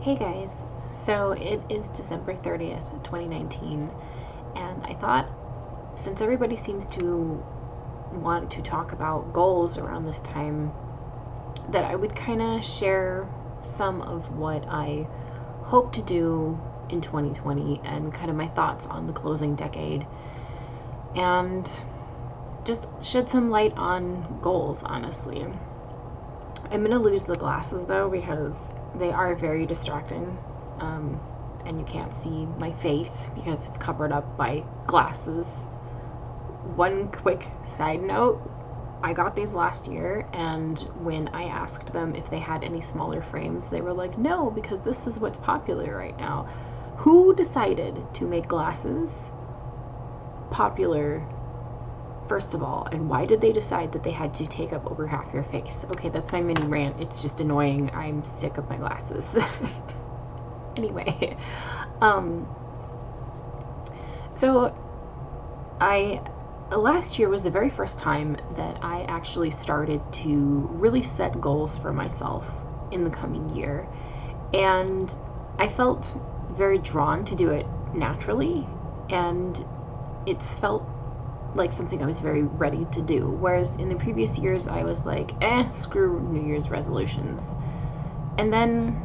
Hey guys, so it is December 30th, 2019, and I thought since everybody seems to want to talk about goals around this time, that I would kind of share some of what I hope to do in 2020 and kind of my thoughts on the closing decade and just shed some light on goals, honestly. I'm going to lose the glasses though because they are very distracting, and you can't see my face because it's covered up by glasses. One quick side note, I got these last year, and when I asked them if they had any smaller frames, they were like, no, because this is what's popular right now. Who decided to make glasses popular, first of all, and why did they decide that they had to take up over half your face? Okay, that's my mini rant. It's just annoying. I'm sick of my glasses. Anyway, so last year was the very first time that I actually started to really set goals for myself in the coming year, and I felt very drawn to do it naturally, and it felt like something I was very ready to do. Whereas in the previous years, I was like, screw New Year's resolutions. And then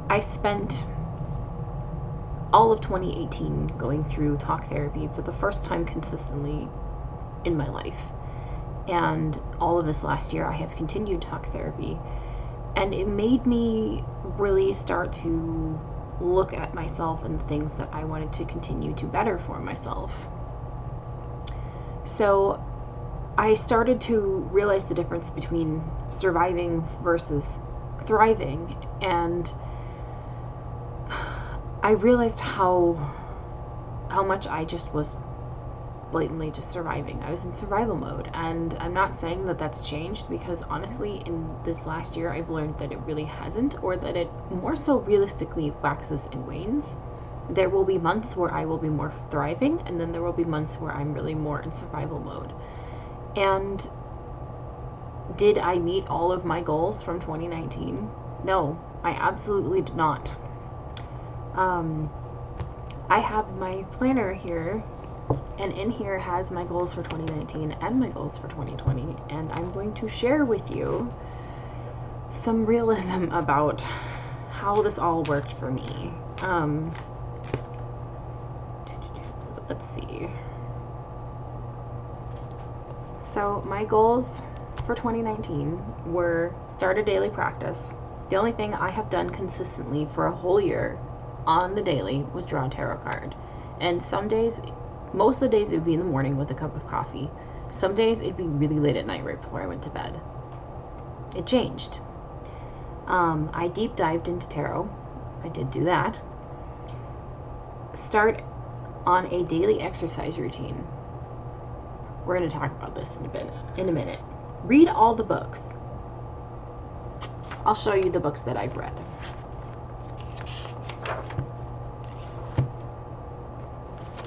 I spent all of 2018 going through talk therapy for the first time consistently in my life. And all of this last year, I have continued talk therapy. And it made me really start to look at myself and the things that I wanted to continue to better for myself. So I started to realize the difference between surviving versus thriving, and I realized how much I just was blatantly just surviving. I was in survival mode, and I'm not saying that that's changed, because honestly in this last year I've learned that it really hasn't, or that it more so realistically waxes and wanes. There will be months where I will be more thriving, and then there will be months where I'm really more in survival mode. And did I meet all of my goals from 2019? No, I absolutely did not. I have my planner here, and in here has my goals for 2019 and my goals for 2020, and I'm going to share with you some realism about how this all worked for me. Let's see. So my goals for 2019 were start a daily practice. The only thing I have done consistently for a whole year on the daily was draw a tarot card. And some days, most of the days it would be in the morning with a cup of coffee. Some days it'd be really late at night right before I went to bed. It changed. I deep dived into tarot. I did do that. Start on a daily exercise routine. We're going to talk about this in a minute. Read all the books. I'll show you the books that I've read.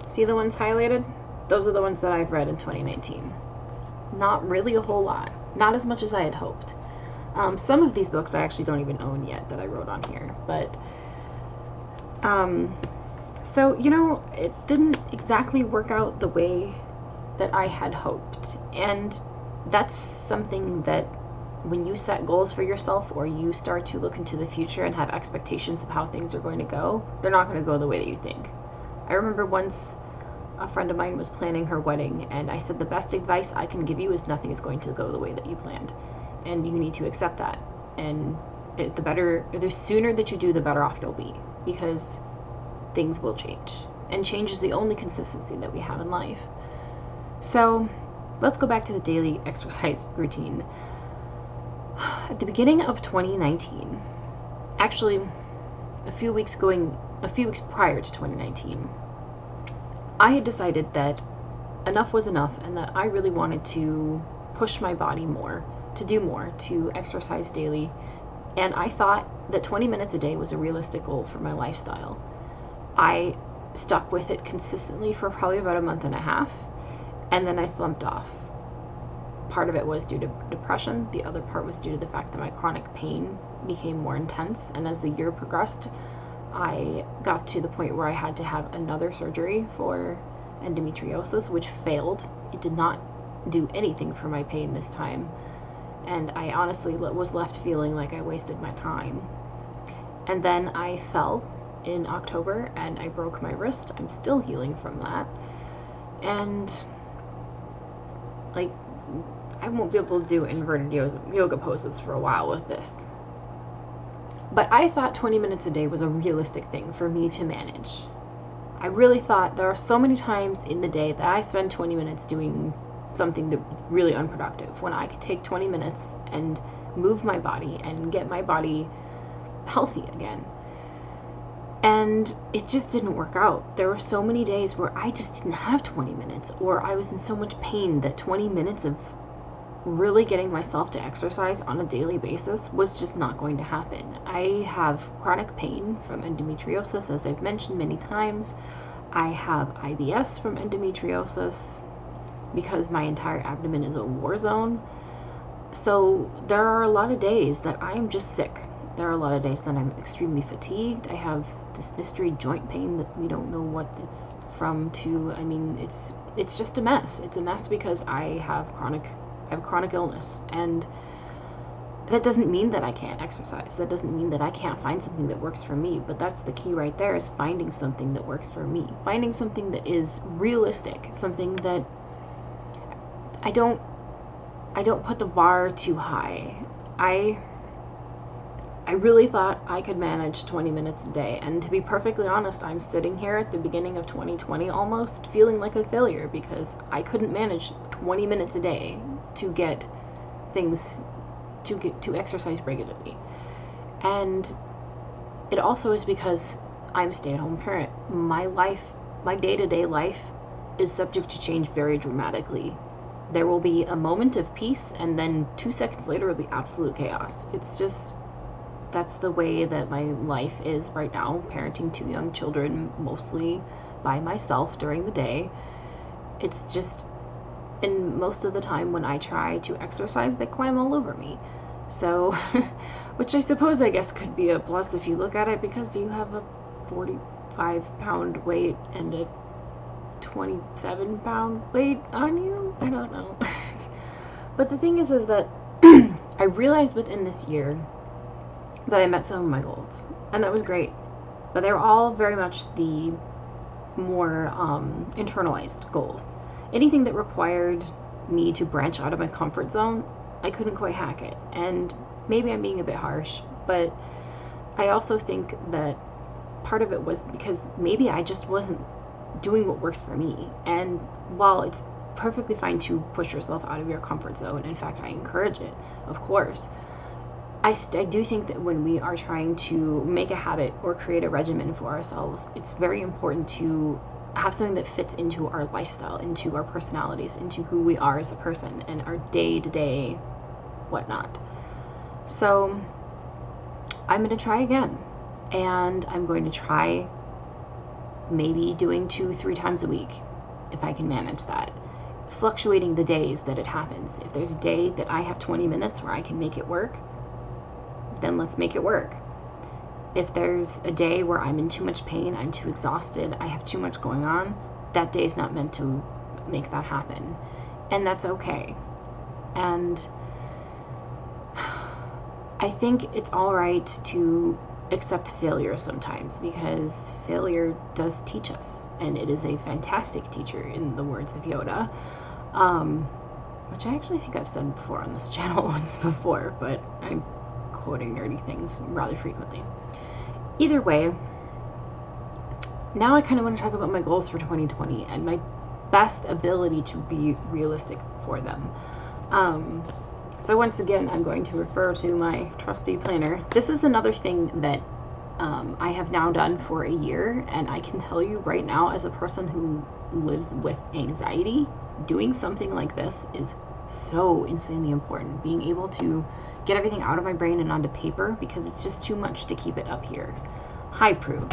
See the ones highlighted? Those are the ones that I've read in 2019. Not really a whole lot. Not as much as I had hoped. Some of these books I actually don't even own yet that I wrote on here. But, so, it didn't exactly work out the way that I had hoped. And that's something that when you set goals for yourself, or you start to look into the future and have expectations of how things are going to go, they're not going to go the way that you think. I remember once a friend of mine was planning her wedding, and I said, the best advice I can give you is nothing is going to go the way that you planned. And you need to accept that. And the sooner that you do, the better off you'll be, because things will change. And change is the only consistency that we have in life. So let's go back to the daily exercise routine. At the beginning of 2019, actually a few weeks prior to 2019, I had decided that enough was enough, and that I really wanted to push my body more, to do more, to exercise daily. And I thought that 20 minutes a day was a realistic goal for my lifestyle. I stuck with it consistently for probably about a month and a half, and then I slumped off. Part of it was due to depression. The other part was due to the fact that my chronic pain became more intense, and as the year progressed, I got to the point where I had to have another surgery for endometriosis, which failed. It did not do anything for my pain this time, and I honestly was left feeling like I wasted my time. And then I fell in October and I broke my wrist. I'm still healing from that. And like, I won't be able to do inverted yoga poses for a while with this. But I thought 20 minutes a day was a realistic thing for me to manage. I really thought there are so many times in the day that I spend 20 minutes doing something that's really unproductive, when I could take 20 minutes and move my body and get my body healthy again. And it just didn't work out. There were so many days where I just didn't have 20 minutes, or I was in so much pain that 20 minutes of really getting myself to exercise on a daily basis was just not going to happen. I have chronic pain from endometriosis, as I've mentioned many times. I have IBS from endometriosis because my entire abdomen is a war zone. So there are a lot of days that I'm just sick. There are a lot of days that I'm extremely fatigued. I have this mystery joint pain that we don't know what it's from to. I mean, it's just a mess. It's a mess because I have chronic illness, and that doesn't mean that I can't exercise. That doesn't mean that I can't find something that works for me, but that's the key right there, is finding something that works for me. Finding something that is realistic, something that I don't put the bar too high. I really thought I could manage 20 minutes a day, and to be perfectly honest, I'm sitting here at the beginning of 2020 almost feeling like a failure because I couldn't manage 20 minutes a day to get things to exercise regularly. And it also is because I'm a stay-at-home parent. My day-to-day life is subject to change very dramatically. There will be a moment of peace, and then 2 seconds later will be absolute chaos. It's just, that's the way that my life is right now, parenting 2 young children, mostly by myself during the day. It's just, and most of the time when I try to exercise, they climb all over me. So, which I suppose, I guess, could be a plus if you look at it, because you have a 45-pound weight and a 27-pound weight on you? I don't know. But the thing is that I realized within this year that I met some of my goals, and that was great. But they were all very much the more internalized goals. Anything that required me to branch out of my comfort zone, I couldn't quite hack it. And maybe I'm being a bit harsh, but I also think that part of it was because maybe I just wasn't doing what works for me. And while it's perfectly fine to push yourself out of your comfort zone, in fact, I encourage it, of course, I do think that when we are trying to make a habit or create a regimen for ourselves, it's very important to have something that fits into our lifestyle, into our personalities, into who we are as a person, and our day-to-day whatnot. So I'm going to try again, and I'm going to try maybe doing 2-3 times a week if I can manage that, fluctuating the days that it happens. If there's a day that I have 20 minutes where I can make it work, then let's make it work. If there's a day where I'm in too much pain, I'm too exhausted, I have too much going on, that day's not meant to make that happen. And that's okay. And I think it's all right to accept failure sometimes, because failure does teach us, and it is a fantastic teacher, in the words of Yoda, which I actually think I've said before on this channel once before, but I'm quoting nerdy things rather frequently. Either way, now I kind of want to talk about my goals for 2020 and my best ability to be realistic for them. So once again, I'm going to refer to my trusty planner. This is another thing that I have now done for a year, and I can tell you right now, as a person who lives with anxiety, doing something like this is so insanely important. Being able to get everything out of my brain and onto paper, because it's just too much to keep it up here. Hi, Prue.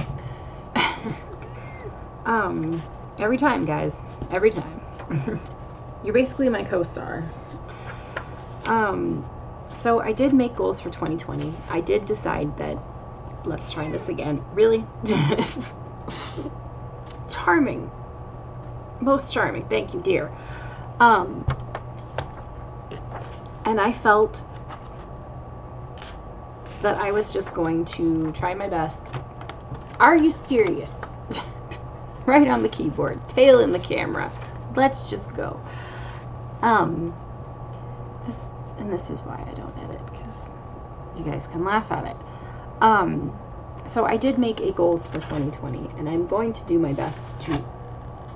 Every time, guys. Every time. You're basically my co-star. So I did make goals for 2020. I did decide that let's try this again. Really? Charming. Most charming. Thank you, dear. And I felt that I was just going to try my best. Are you serious? Right on the keyboard, tail in the camera. Let's just go. This is why I don't edit, because you guys can laugh at it. So I did make a goals for 2020, and I'm going to do my best to...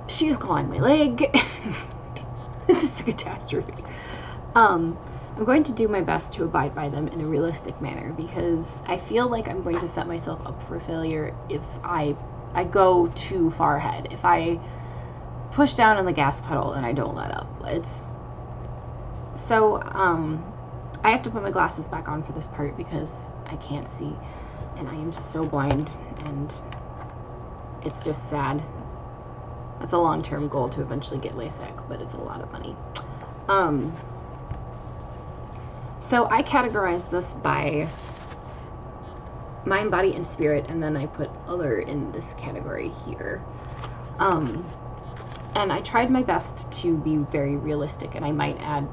She's clawing my leg. This is a catastrophe. I'm going to do my best to abide by them in a realistic manner, because I feel like I'm going to set myself up for failure if I go too far ahead. If I push down on the gas pedal and I don't let up. So I have to put my glasses back on for this part because I can't see, and I am so blind, and it's just sad. It's a long-term goal to eventually get LASIK, but it's a lot of money. So I categorize this by mind, body, and spirit, and then I put other in this category here. And I tried my best to be very realistic, and I might add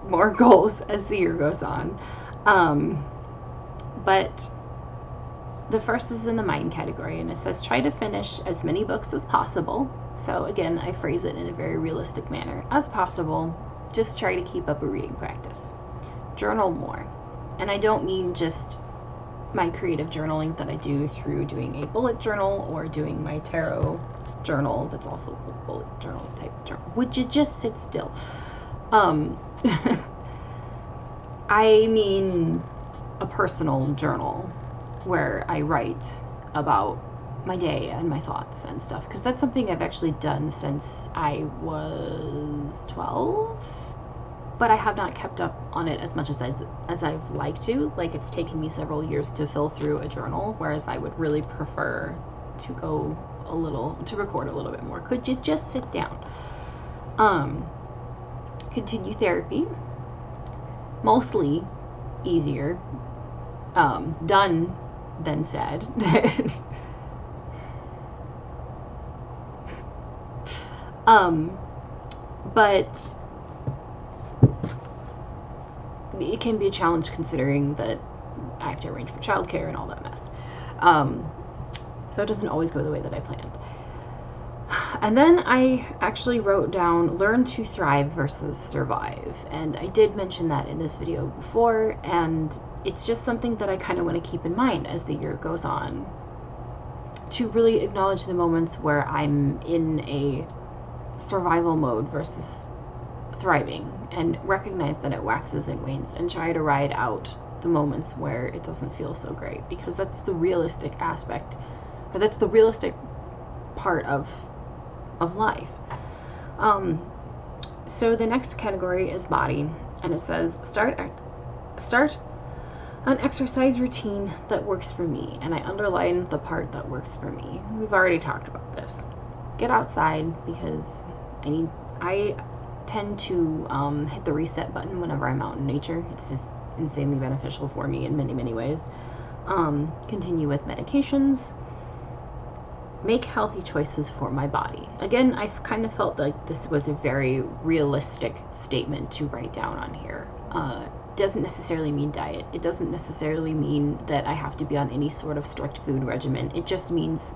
more goals as the year goes on. But the first is in the mind category, and it says try to finish as many books as possible. So again, I phrase it in a very realistic manner. As possible, just try to keep up a reading practice. Journal more. And I don't mean just my creative journaling that I do through doing a bullet journal or doing my tarot journal that's also a bullet journal type journal. Would you just sit still? I mean a personal journal where I write about my day and my thoughts and stuff, because that's something I've actually done since I was 12, but I have not kept up on it as much as I've liked to. Like, it's taken me several years to fill through a journal, whereas I would really prefer to record a little bit more. Could you just sit down? Continue therapy. Mostly easier done than said. But it can be a challenge considering that I have to arrange for childcare and all that mess. So it doesn't always go the way that I planned. And then I actually wrote down learn to thrive versus survive. And I did mention that in this video before, and it's just something that I kind of want to keep in mind as the year goes on, to really acknowledge the moments where I'm in a survival mode versus thriving, and recognize that it waxes and wanes, and try to ride out the moments where it doesn't feel so great, because that's the realistic aspect, or that's the realistic part of life. So the next category is body, and it says start an exercise routine that works for me, and I underline the part that works for me. We've already talked about this. Get outside, because I tend to hit the reset button whenever I'm out in nature. It's just insanely beneficial for me in many, many ways. Continue with medications. Make healthy choices for my body. Again, I kind of felt like this was a very realistic statement to write down on here. Doesn't necessarily mean diet. It doesn't necessarily mean that I have to be on any sort of strict food regimen. It just means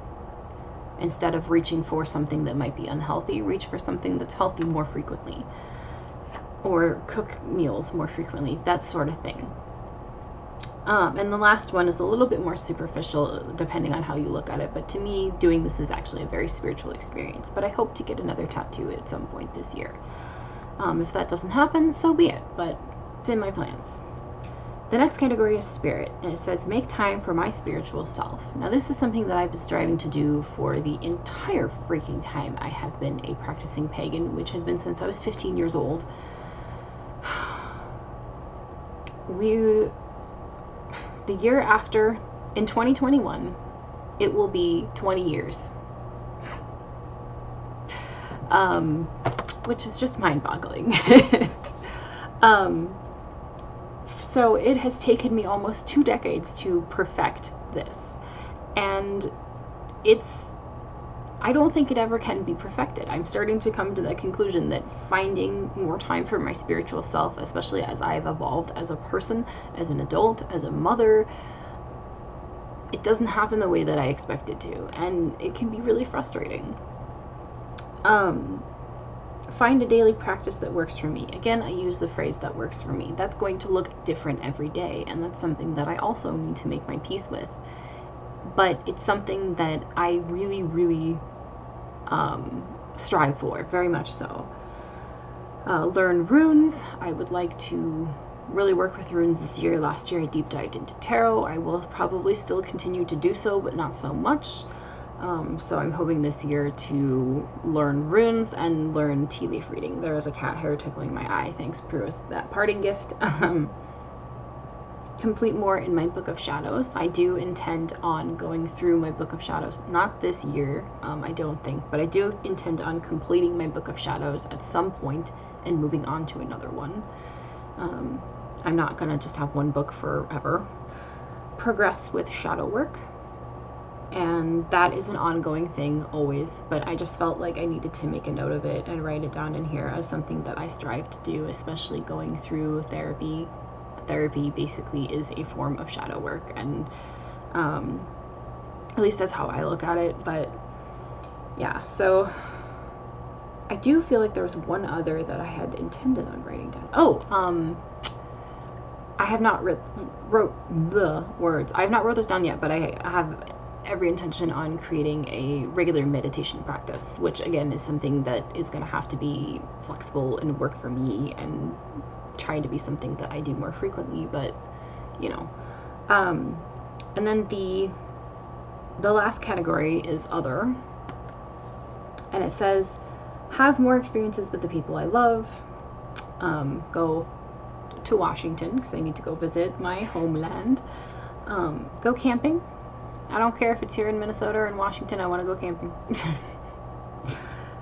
instead of reaching for something that might be unhealthy, reach for something that's healthy more frequently. Or cook meals more frequently, that sort of thing. And the last one is a little bit more superficial depending on how you look at it, but to me doing this is actually a very spiritual experience. But I hope to get another tattoo at some point this year. If that doesn't happen, so be it, but it's in my plans. The next category is spirit, and it says make time for my spiritual self. Now this is something that I've been striving to do for the entire freaking time I have been a practicing pagan, which has been since I was 15 years old. The year after, in 2021, it will be 20 years. Which is just mind-boggling. Um, so it has taken me almost 2 decades to perfect this. And I don't think it ever can be perfected. I'm starting to come to the conclusion that finding more time for my spiritual self, especially as I've evolved as a person, as an adult, as a mother, it doesn't happen the way that I expect it to, and it can be really frustrating. Find a daily practice that works for me. Again, I use the phrase that works for me. That's going to look different every day, and that's something that I also need to make my peace with. But it's something that I really, really strive for, very much so. Learn runes. I would like to really work with runes this year. Last year I deep dived into tarot. I will probably still continue to do so, but not so much. So I'm hoping this year to learn runes and learn tea leaf reading. There is a cat hair tickling my eye. Thanks, Prue, that parting gift. Complete more in my Book of Shadows. I do intend on going through my Book of Shadows, not this year, I don't think, but I do intend on completing my Book of Shadows at some point and moving on to another one. I'm not gonna just have one book forever. Progress with shadow work, and that is an ongoing thing always, but I just felt like I needed to make a note of it and write it down in here as something that I strive to do, especially going through therapy. Therapy basically is a form of shadow work, and at least that's how I look at it. But yeah, so I do feel like there was one other that I had intended on writing down. I have not wrote the words. I have not wrote this down yet, but I have every intention on creating a regular meditation practice, which again is something that is going to have to be flexible and work for me, and trying to be something that I do more frequently, but you know. And then the last category is other, and it says have more experiences with the people I love, go to Washington because I need to go visit my homeland, go camping. I don't care if it's here in Minnesota or in Washington, I want to go camping.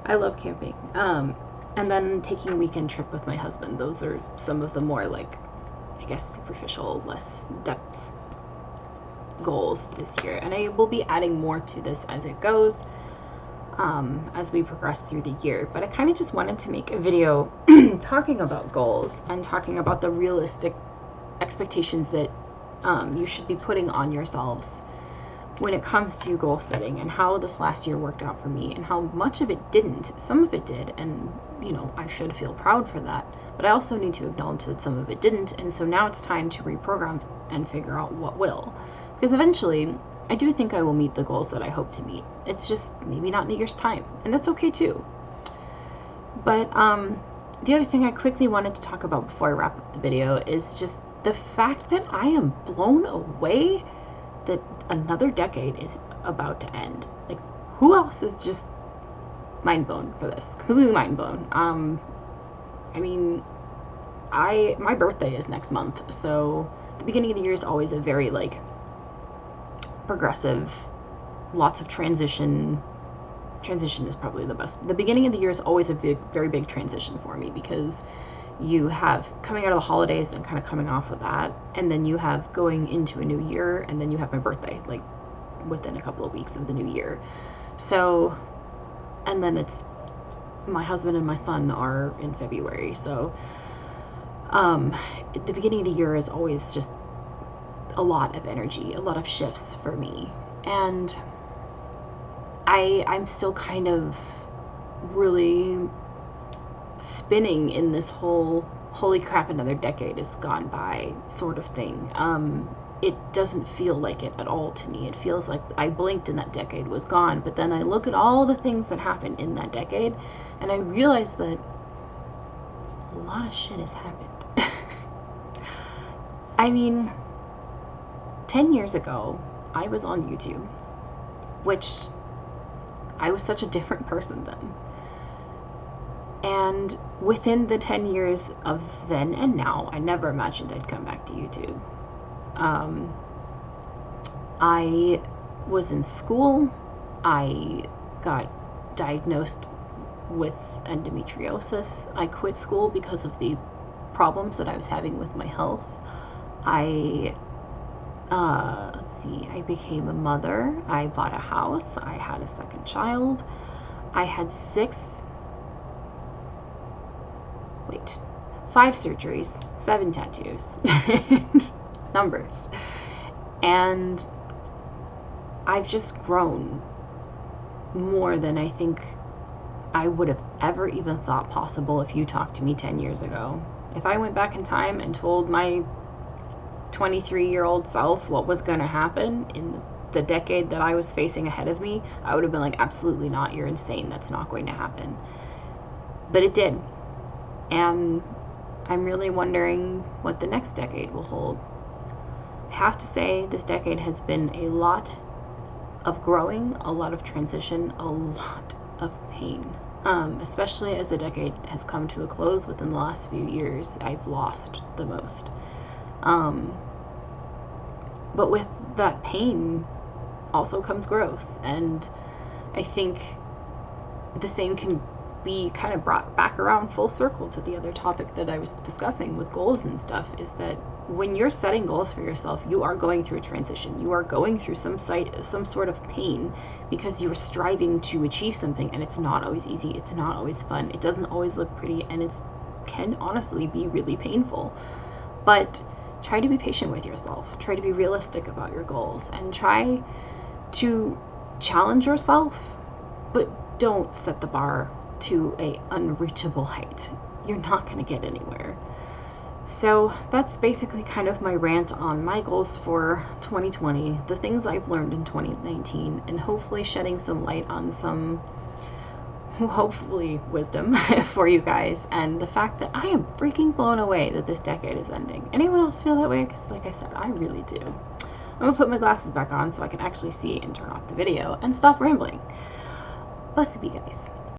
I love camping. And then taking a weekend trip with my husband. Those are some of the more, like, I guess, superficial, less depth goals this year. And I will be adding more to this as it goes, as we progress through the year. But I kind of just wanted to make a video talking about goals and talking about the realistic expectations that you should be putting on yourselves when it comes to goal setting, and how this last year worked out for me, and how much of it didn't. Some of it did, and you know, I should feel proud for that, but I also need to acknowledge that some of it didn't, and so now it's time to reprogram and figure out what will, because eventually I do think I will meet the goals that I hope to meet. It's just maybe not in a year's time, and that's okay too. But the other thing I quickly wanted to talk about before I wrap up the video is just the fact that I am blown away that another decade is about to end. Like, who else is just mind blown for this? Completely mind blown. I mean, my birthday is next month, so the beginning of the year is always a very, like, progressive, lots of transition. Transition is probably the best. The beginning of the year is always a very big transition for me, because you have coming out of the holidays and kind of coming off of that, and then you have going into a new year, and then you have my birthday, like within a couple of weeks of the new year. So, and then it's my husband and my son are in February. So the beginning of the year is always just a lot of energy, a lot of shifts for me, and I'm still kind of really spinning in this whole holy crap, another decade has gone by sort of thing. It doesn't feel like it at all to me. It feels like I blinked and that decade was gone, but then I look at all the things that happened in that decade and I realize that a lot of shit has happened. I mean, 10 years ago I was on YouTube, which I was such a different person then. And within the 10 years of then and now, I never imagined I'd come back to YouTube. I was in school. I got diagnosed with endometriosis. I quit school because of the problems that I was having with my health. I I became a mother. I bought a house. I had a second child. I had 5 surgeries, 7 tattoos, numbers. And I've just grown more than I think I would have ever even thought possible if you talked to me 10 years ago. If I went back in time and told my 23-year-old self what was going to happen in the decade that I was facing ahead of me, I would have been like, absolutely not, you're insane, that's not going to happen. But it did. And I'm really wondering what the next decade will hold. I have to say, this decade has been a lot of growing, a lot of transition, a lot of pain. Especially as the decade has come to a close within the last few years, I've lost the most. But with that pain also comes growth. And I think the same can be kind of brought back around full circle to the other topic that I was discussing with goals and stuff, is that when you're setting goals for yourself, you are going through a transition. You are going through some sort of pain because you're striving to achieve something, and it's not always easy. It's not always fun. It doesn't always look pretty, and it can honestly be really painful. But try to be patient with yourself. Try to be realistic about your goals, and try to challenge yourself, but don't set the bar to a unreachable height. You're not going to get anywhere. So that's basically kind of my rant on my goals for 2020, the things I've learned in 2019, and hopefully shedding some light on some, hopefully, wisdom for you guys, and the fact that I am freaking blown away that this decade is ending. Anyone else feel that way? Because like I said, I really do. I'm going to put my glasses back on so I can actually see and turn off the video and stop rambling. Bless you guys.